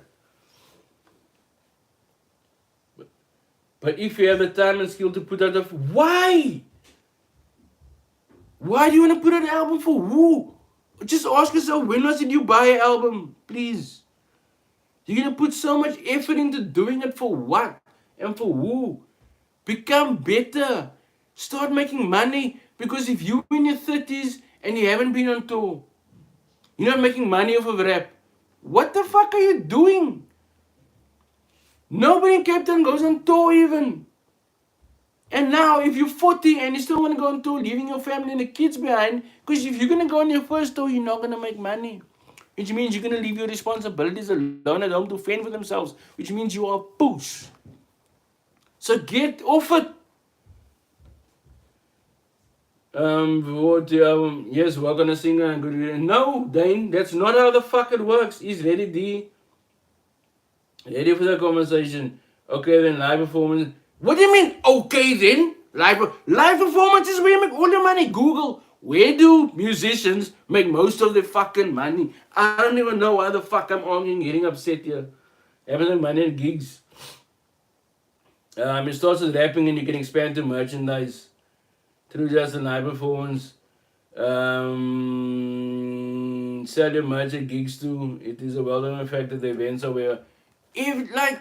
But if you have the time and skill to put out why? Why do you want to put out an album for who? Just ask yourself, when last did you buy an album? Please. You're going to put so much effort into doing it for what? And for who? Become better. Start making money. Because if you're in your 30s and you haven't been on tour, you're not making money off of rap, what the fuck are you doing? Nobody in Cape Town goes on tour even. And now, if you're 40 and you still want to go on tour, leaving your family and the kids behind, because if you're going to go on your first tour, you're not going to make money. Which means you're going to leave your responsibilities alone at home to fend for themselves. Which means you are a push. So get off it. Yes, we're going to sing a good video. No, Dane, that's not how the fuck it works. He's ready, D. Ready for the conversation. Okay, then live performance. What do you mean, okay then? Live performance is where you make all your money. Google, where do musicians make most of their fucking money? I don't even know why the fuck I'm arguing, getting upset here. Having money at gigs. It starts with rapping and you can expand to merchandise through just a live performance. Sell your merch at gigs too. It is a well-known fact that the events are where... If, like...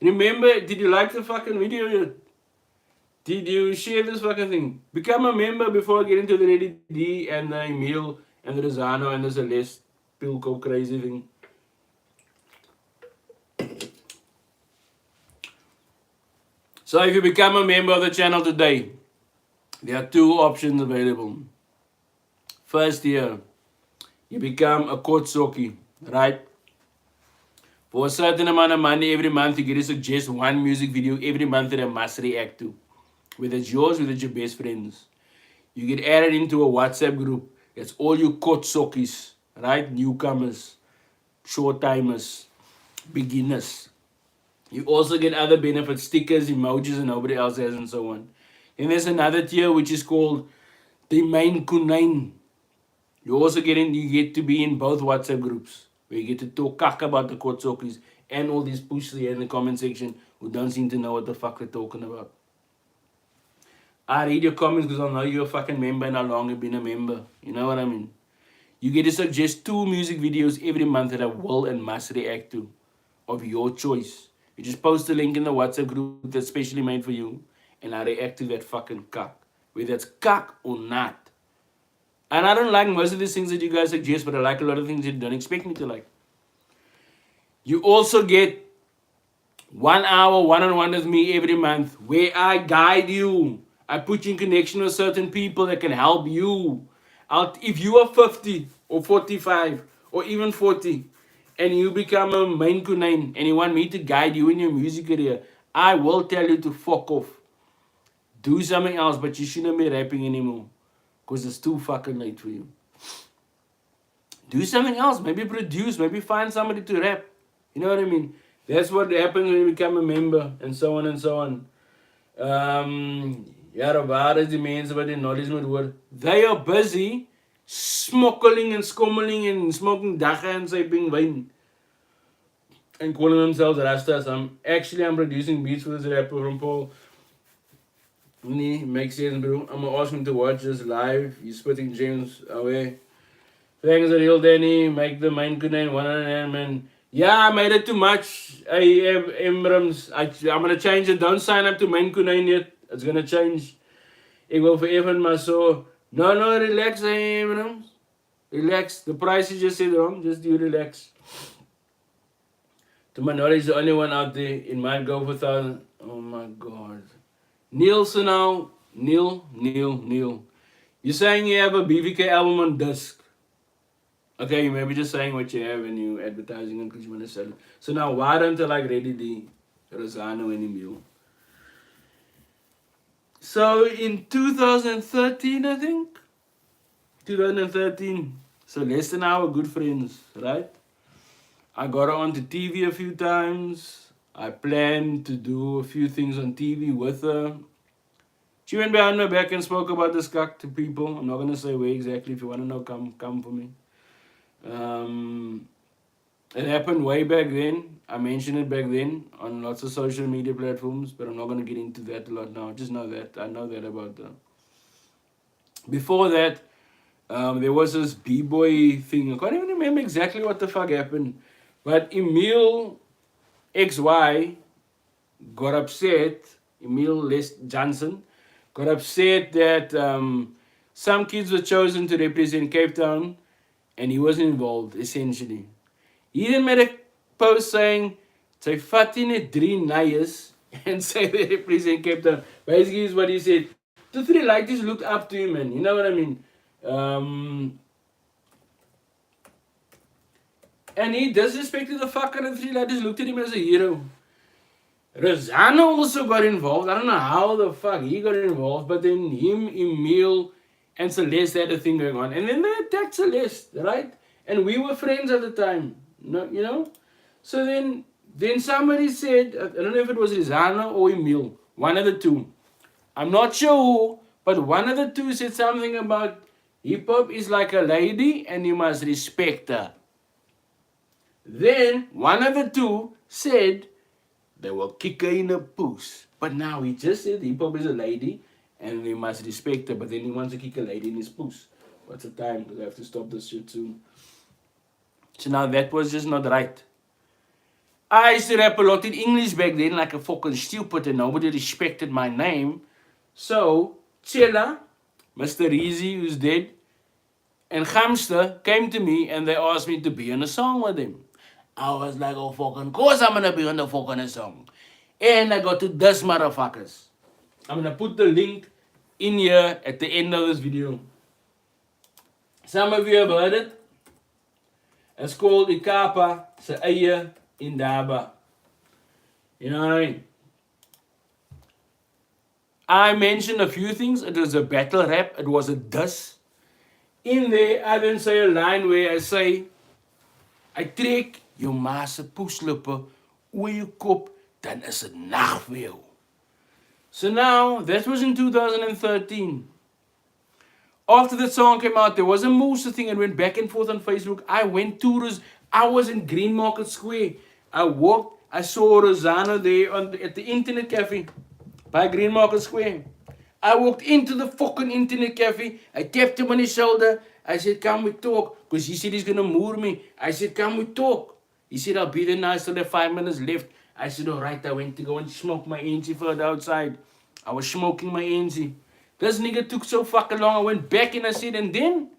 Remember, did you like the fucking video yet? Did you share this fucking thing? Become a member before I get into the Ready D and the Emil and the Rosano and the Celeste Pilco crazy thing. So if you become a member of the channel today, there are two options available. First year, you become a Kotsoki, right? For a certain amount of money every month, you get to suggest one music video every month that I must react to. Whether it's yours, whether it's your best friends. You get added into a WhatsApp group. That's all you Kotsokis, right? Newcomers, short-timers, beginners. You also get other benefits, stickers, emojis, and nobody else has, and so on. And there's another tier which is called the main Kunain. You get to be in both WhatsApp groups, where you get to talk cack about the Kotsokis and all these pushers here in the comment section who don't seem to know what the fuck they're talking about. I read your comments because I know you're a fucking member and how long you've been a member. You know what I mean? You get to suggest 2 music videos every month that I will and must react to, of your choice. You just post a link in the WhatsApp group that's specially made for you, and I react to that fucking cuck. Whether it's cuck or not. And I don't like most of these things that you guys suggest, but I like a lot of things you don't expect me to like. You also get 1 hour one-on-one with me every month where I guide you. I put you in connection with certain people that can help you. If you are 50 or 45 or even 40 and you become a main kunine and you want me to guide you in your music career, I will tell you to fuck off. Do something else, but you shouldn't be rapping anymore because it's too fucking late for you. Do something else. Maybe produce. Maybe find somebody to rap. You know what I mean? That's what happens when you become a member, and so on and so on. Ja, waar is die mensen wat die knowledge moet hoor? They are busy smokkelen and skommeling and smoking dacha and sipping wine. And calling themselves Rastas. I'm producing beats for this rapper from Paul. Nee, makes sense, bro. I'm gonna ask him to watch this live. He's spitting gems away. Thanks, real Danny. Make the main kunine one on him, man. Yeah, I made it too much. Abrams, I'm gonna change it. Don't sign up to main kunine yet. It's gonna change. Ik wil forever my soul. No, relax, Abrams. Relax. The price is just said wrong. Just you relax. To my knowledge, the only one out there. It might go for 1,000. Oh my God. Neil, so now. Neil. You're saying you have a BVK album on disc. Okay, you may be just saying what you have and you advertising it because you want to sell it. So now, why don't I like Ready D, Rosano, and Emil? So in 2013, I think, 2013, Celeste and I were good friends, right? I got her onto TV a few times. I planned to do a few things on TV with her. She went behind my back and spoke about this cock to people. I'm not going to say where exactly. If you want to know, come for me. It happened way back then. I mentioned it back then on lots of social media platforms, but I'm not going to get into that a lot now. Just know that. I know that about them. Before that, there was this B-boy thing. I can't even remember exactly what the fuck happened. But Emil XY got upset. Emil Les Johnson got upset that some kids were chosen to represent Cape Town and he wasn't involved, essentially. He then made a post saying, "Sy vat net 3 naies and say they represent Cape Town." Basically is what he said. The 3 ladies looked up to him, man. You know what I mean? And he disrespected the fuck out of the 3 ladies, looked at him as a hero. Rosano also got involved. I don't know how the fuck he got involved, but then him, Emil, and Celeste had a thing going on. And then they attacked Celeste, right? And we were friends at the time. No, you know? So then somebody said, I don't know if it was Rizana or Emil, one of the two. I'm not sure who, but one of the two said something about hip-hop is like a lady and you must respect her. Then one of the two said they will kick her in the puss. But now he just said hip-hop is a lady and they must respect her, but then he wants to kick a lady in his puss. What's the time? Because I have to stop this shit soon. So now that was just not right. I used to rap a lot in English back then, like a fucking stupid, and nobody respected my name. So, Chela, Mr. Easy, who's dead, and Hamster came to me and they asked me to be on a song with him. I was like, oh fucking course I'm gonna be on the fucking song. And I got to this motherfuckers. I'm gonna put the link in here at the end of this video. Some of you have heard it. It's called Ekapa, se eie Indaba. You know what I mean? I mentioned a few things. It was a battle rap. It was a diss. In there, I then say a line where I say, I trek jou ma se poeslippe oor jou kop, dan is het nag vir jou. So now, that was in 2013. After that song came out, there was a Musa thing and went back and forth on Facebook. I went to I was in Green Market Square. I walked, I saw Rosano there at the internet cafe by Green Market Square. I walked into the fucking internet cafe. I tapped him on his shoulder. I said, come we talk. Because he said he's going to moor me. I said, come we talk. He said, I'll be there now. I still have 5 minutes left. I said, all right. I went to go and smoke my NG further outside. I was smoking my NG. This nigga took so fucking long. I went back and I said, and then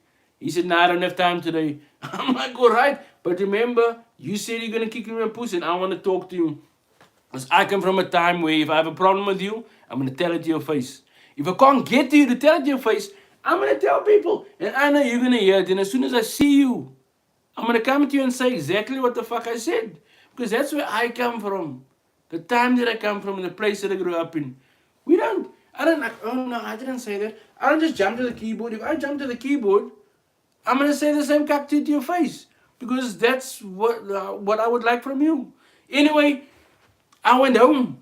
He said, nah, I don't have time today. I'm like, all right. But remember, you said you're going to kick me in the pussy and I want to talk to you. Because I come from a time where if I have a problem with you, I'm going to tell it to your face. If I can't get to you to tell it to your face, I'm going to tell people. And I know you're going to hear it. And as soon as I see you, I'm going to come to you and say exactly what the fuck I said. Because that's where I come from. The time that I come from, the place that I grew up in. I don't, like, oh no, I didn't say that. I don't just jump to the keyboard. If I jump to the keyboard, I'm going to say the same cock to your face. Because that's what I would like from you. Anyway, I went home.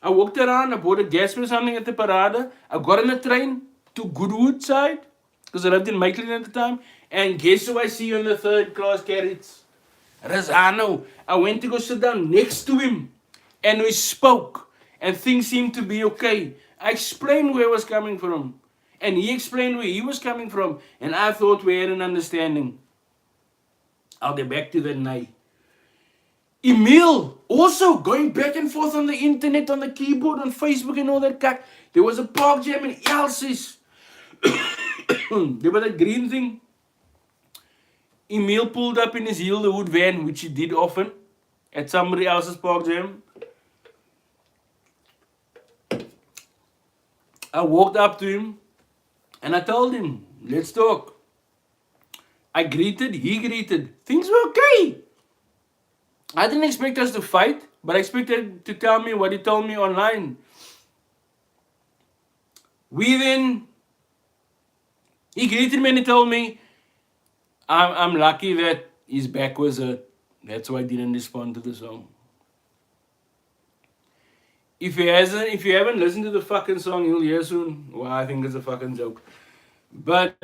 I walked around, I bought a gas or something at the parade. I got on the train to Goodwood side. Because I lived in Maitland at the time. And guess who I see on the third class carriage? Razano. I went to go sit down next to him. And we spoke. And things seemed to be okay. I explained where I was coming from. And he explained where he was coming from. And I thought we had an understanding. I'll get back to that night. Emil, also going back and forth on the internet, on the keyboard, on Facebook and all that cack. There was a park jam in Elsie's. There was a green thing. Emil pulled up in his Hildewood van, which he did often, at somebody else's park jam. I walked up to him and I told him, let's talk. I greeted, he greeted. Things were okay. I didn't expect us to fight, but I expected to tell me what he told me online. He greeted me and he told me, I'm lucky that his back was hurt. That's why I didn't respond to the song. If you haven't listened to the fucking song, you'll hear soon. Well, I think it's a fucking joke. But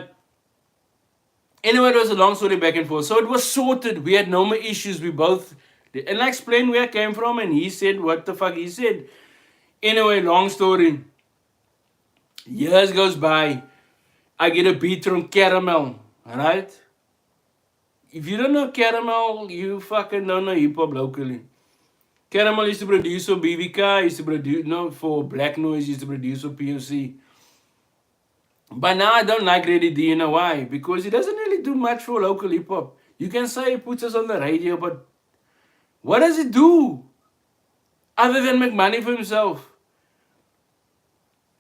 anyway, it was a long story back and forth. So it was sorted. We had no more issues. We both... And I explained where I came from and he said what the fuck he said. Anyway, long story. Years goes by. I get a beat from Caramel. Alright? If you don't know Caramel, you fucking don't know hip-hop locally. Caramel used to produce for BVK, used to produce, no, for Black Noise, used to produce for POC. But now I don't like Reddy D, you know why? Because he doesn't really do much for local hip-hop. You can say he puts us on the radio, but what does he do? Other than make money for himself.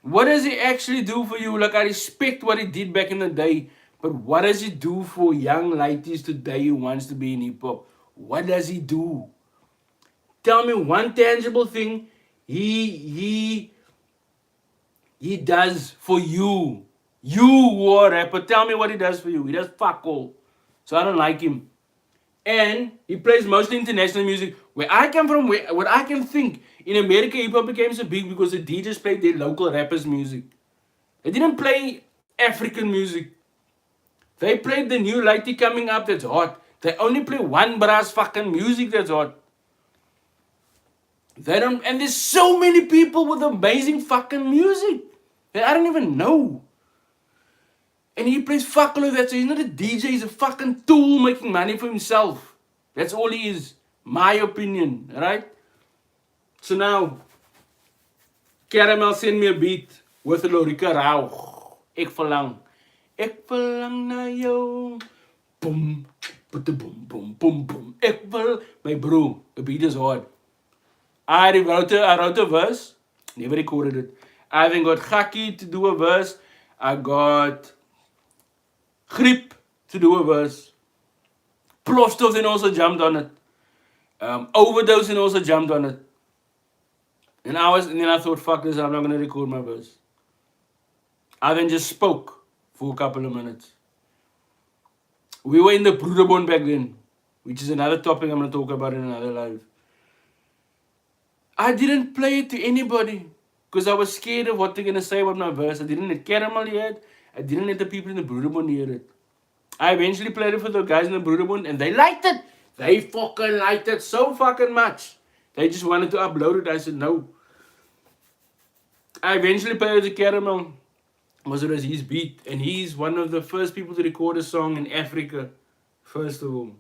What does he actually do for you? Like, I respect what he did back in the day, but what does he do for young lighties today who wants to be in hip-hop? What does he do? Tell me one tangible thing he does for you. You who are a rapper, tell me what he does for you. He does fuck all. So I don't like him. And he plays mostly international music. Where I come from, what I can think, in America, hip-hop became so big because the DJs played their local rappers' music. They didn't play African music. They played the new lighty coming up that's hot. They only play one brass fucking music that's hot. They don't, and there's so many people with amazing fucking music that I don't even know. And he plays fuck all of that, so he's not a DJ, he's a fucking tool making money for himself. That's all he is. My opinion, right? So now, Caramel sent me a beat with Lorica Rauw. Ek verlang na jou. Boom, boom, boom, boom, boom. Ek wil, my bro, the beat is hard. I wrote a verse, never recorded it. I even got Gakkie to do a verse. I got Grip to do a verse. Plofstof and also jumped on it. Overdose and also jumped on it. And then I thought, fuck this, I'm not going to record my verse. I then just spoke for a couple of minutes. We were in the Broederbond back then, which is another topic I'm going to talk about in another live. I didn't play it to anybody because I was scared of what they're going to say about my verse. I didn't let Caramel hear it. I didn't let the people in the Broederbond hear it. I eventually played it for the guys in the Broederbond and they liked it. They fucking liked it so fucking much. They just wanted to upload it. I said no. I eventually played it to Caramel. It was his beat. And he's one of the first people to record a song in Africa. First of all.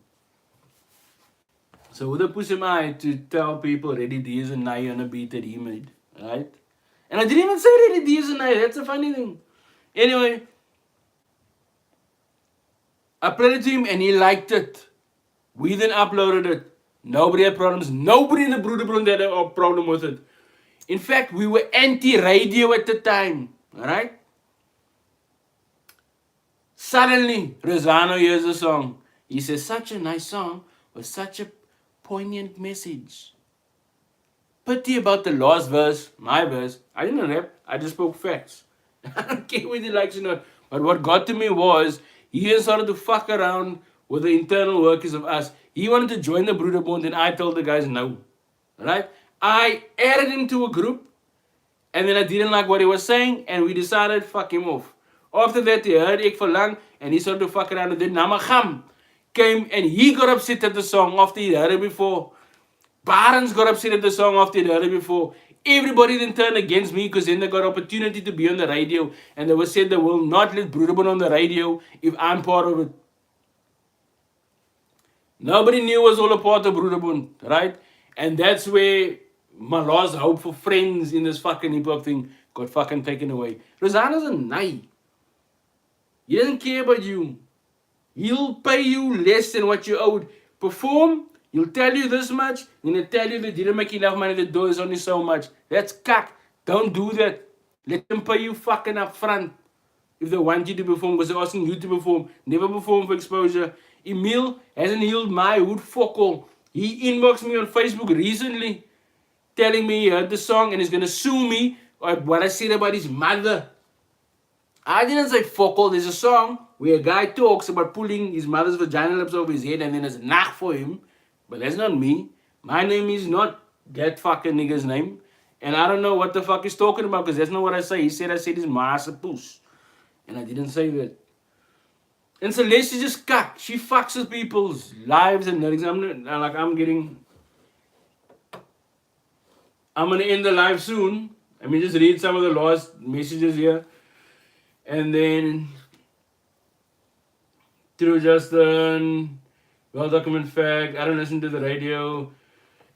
So with a push am I to tell people Reddy D is a nai on a beat that he made. Right? And I didn't even say Reddy D is a nai. That's a funny thing. Anyway. I played it to him and he liked it. We then uploaded it. Nobody had problems. Nobody in the Broederbond had a problem with it. In fact, we were anti-radio at the time. Alright? Suddenly, Rosano hears the song. He says, such a nice song with such a poignant message. Pity about the last verse, my verse. I didn't rap, I just spoke facts. I don't care whether he likes it or not. But what got to me was he started to fuck around with the internal workings of us. He wanted to join the Broederbond and I told the guys no. Right? I added him to a group and then I didn't like what he was saying and we decided fuck him off. After that, he heard Ek Verlang and he started to fuck around and then Namagam came and he got upset at the song after he heard it before. Barons got upset at the song after they heard it before. Everybody then turned against me because then they got opportunity to be on the radio and they were said they will not let Broederbond on the radio if I'm part of it. Nobody knew I was all a part of Broederbond, right? And that's where my last hope for friends in this fucking hip-hop thing got fucking taken away. Rosanna's a nai. He doesn't care about you. He'll pay you less than what you owed. Perform. He'll tell you this much, and he'll tell you that you didn't make enough money, the door is only so much. That's cuck. Don't do that. Let them pay you fucking up front if they want you to perform, because they're asking you to perform. Never perform for exposure. Emil hasn't healed my hood fuck all. He inboxed me on Facebook recently, telling me he heard the song and he's gonna sue me or what I said about his mother. I didn't say fuck all. There's a song where a guy talks about pulling his mother's vagina lips over his head and then there's a knock for him. But that's not me. My name is not that fucking nigga's name. And I don't know what the fuck he's talking about because that's not what I say. He said I said his ma's a puss. And I didn't say that. And Celeste is just cuck. She fucks with people's lives and lyrics. I'm gonna end the live soon. Let me just read some of the last messages here. And then through Justin, well documented fact, I don't listen to the radio.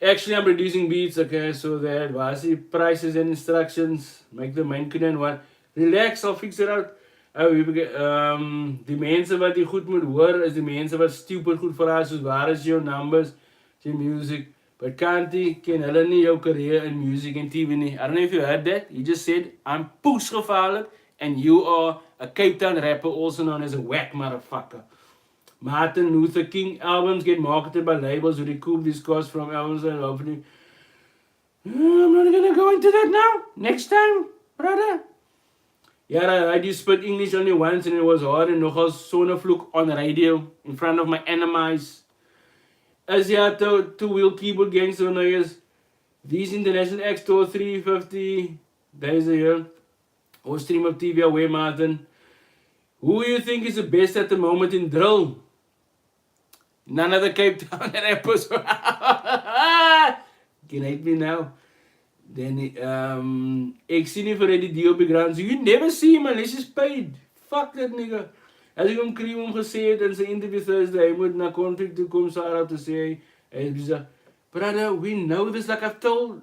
Actually, I'm reducing beats, okay, so that Vasi prices and instructions make the main content one. Relax, I'll fix it out. Die mense wat jy goed moet hoor is die mense wat stupid goed vir haar soos waar is jou numbers, jou music. But Kanti ken hulle nie jou career in music and TV nie. I don't know if you heard that. He just said, I'm poesgevaarlik and you are a Cape Town rapper also known as a whack motherfucker. Martin Luther King albums get marketed by labels who recoup these costs from albums and hopefully. I'm not gonna go into that now. Next time, brother. Yeah, I just spoke English only once and it was hard and nogal sonnevloek on the radio in front of my enemies. As you had two-wheel keyboard gangster niggas, these international acts tour 350 days a year. Or stream of TV away, Martin. Who do you think is the best at the moment in drill? None of the Cape Town rappers. You can hate me now. Then, ek sien nie vir die die op die ground. So you never see him unless he's paid. Fuck that nigga. As ek hom Cream hom gesê het in sy interview Thursday, hy moet na conflict toe kom, Sarah, to say, hy is bizar. Brother, we know this like I've told.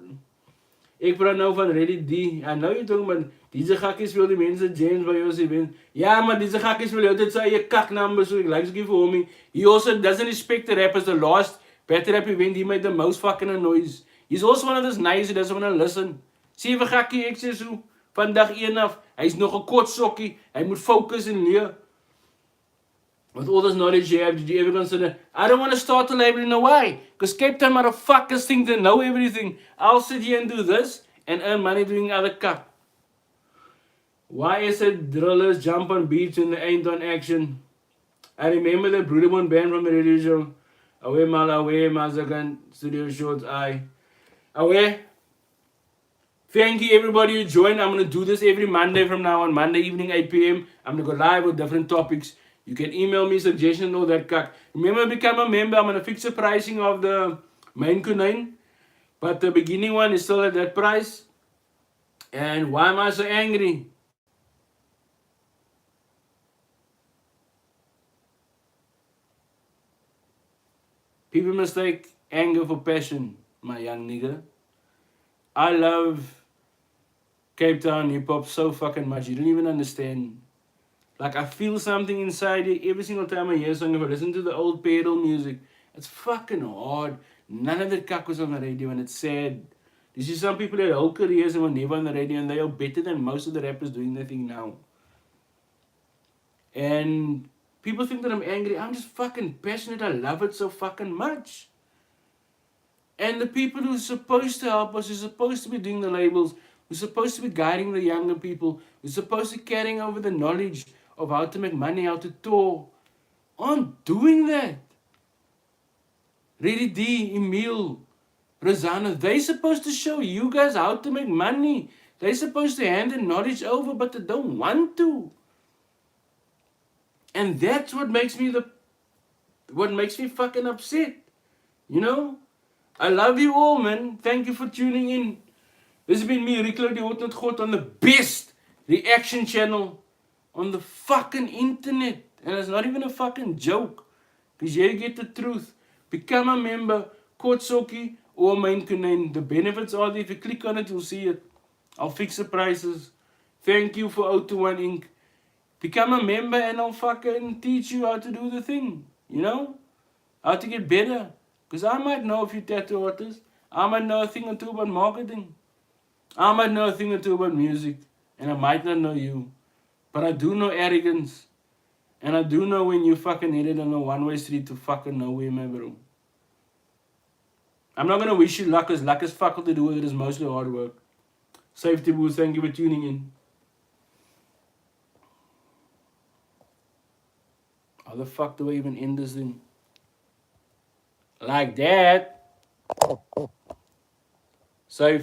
Ek praat nou van Ready D. I know you're talking about DJ Gakkies wil die mense James by ons event. Ja, maar DJ Gakkies wil altyd sy eie kak number, so ek like to give for homie. He also doesn't respect the rappers. The last battle rap event, he made the most fucking noise. He's also one of those nice who doesn't want to listen. Sê vir Gakkie, ek sê so, van dag 1 af, hy's nog 'n kort sokkie, hy moet focus en leer. With all this knowledge you have, did you ever consider, I don't want to start a label in a way, because Cape Town motherfuckers think they know everything. I'll sit here and do this, and earn money doing other crap. Why is it drillers jump on beats when they ain't on action? I remember the Broederbond band from the radio show. Away mal, away, Mazagan, studio shorts, away. Thank you everybody who joined. I'm going to do this every Monday from now on. Monday evening, 8 p.m. I'm going to go live with different topics. You can email me suggestions and all that kak. Remember, become a member. I'm going to fix the pricing of the main konijn. But the beginning one is still at that price. And why am I so angry? People mistake anger for passion, my young nigga. I love Cape Town hip hop so fucking much. You don't even understand. Like I feel something inside you every single time I hear a song. If I listen to the old pedal music, it's fucking hard. None of the cuck was on the radio, and it's sad. You see some people that whole careers and were never on the radio, and they are better than most of the rappers doing their thing now. And people think that I'm angry. I'm just fucking passionate. I love it so fucking much. And the people who're supposed to help us, who're supposed to be doing the labels, who's supposed to be guiding the younger people, who's supposed to be carrying over the knowledge of how to make money, how to tour, aren't doing that. Reddy D, Emil, Rosanna, they're supposed to show you guys how to make money. They're supposed to hand the knowledge over, but they don't want to. And that's what makes me fucking upset. You know? I love you all, man. Thank you for tuning in. This has been me, Rico die Hotnot God, on the best reaction channel on the fucking internet. And it's not even a fucking joke. Because you get the truth. Become a member, Kotsoki or Main Konijn. The benefits are there. If you click on it, you'll see it. I'll fix the prices. Thank you for 021 Inc. Become a member and I'll fucking teach you how to do the thing. You know? How to get better. Because I might know a few tattoo artists. I might know a thing or two about marketing. I might know a thing or two about music. And I might not know you. But I do know arrogance. And I do know when you fucking headed on a one-way street to fucking nowhere, my bro. I'm not going to wish you luck, because luck is fuck to do with it. It's mostly hard work. Safety Boo, thank you for tuning in. How the fuck do I even end this thing? Like that. Safe.